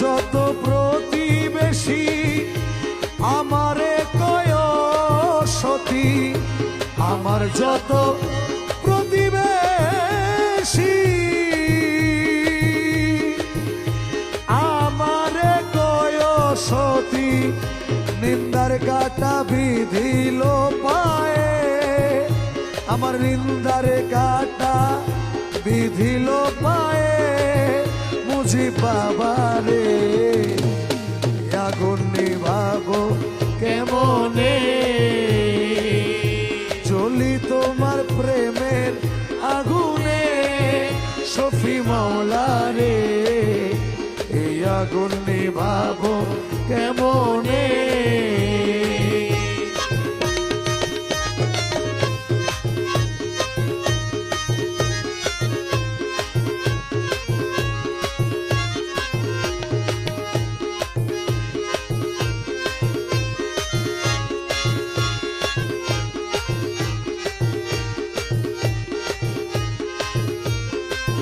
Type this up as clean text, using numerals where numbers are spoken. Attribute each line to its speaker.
Speaker 1: যত প্রতিবেশী আমারে কয় সতী, আমার যত প্রতিবেশী আমারে কয় সতী, নিন্দার কাটা বিধিল পায়ে, আমার নিন্দার কাটা বিধিল পায়ে। মুজি বাবারে আগুন নিভাবো কেমনে, চলি তোমার প্রেমের আগুনে, শফি মাওলা রে এই আগুন নিভাবো কেমন।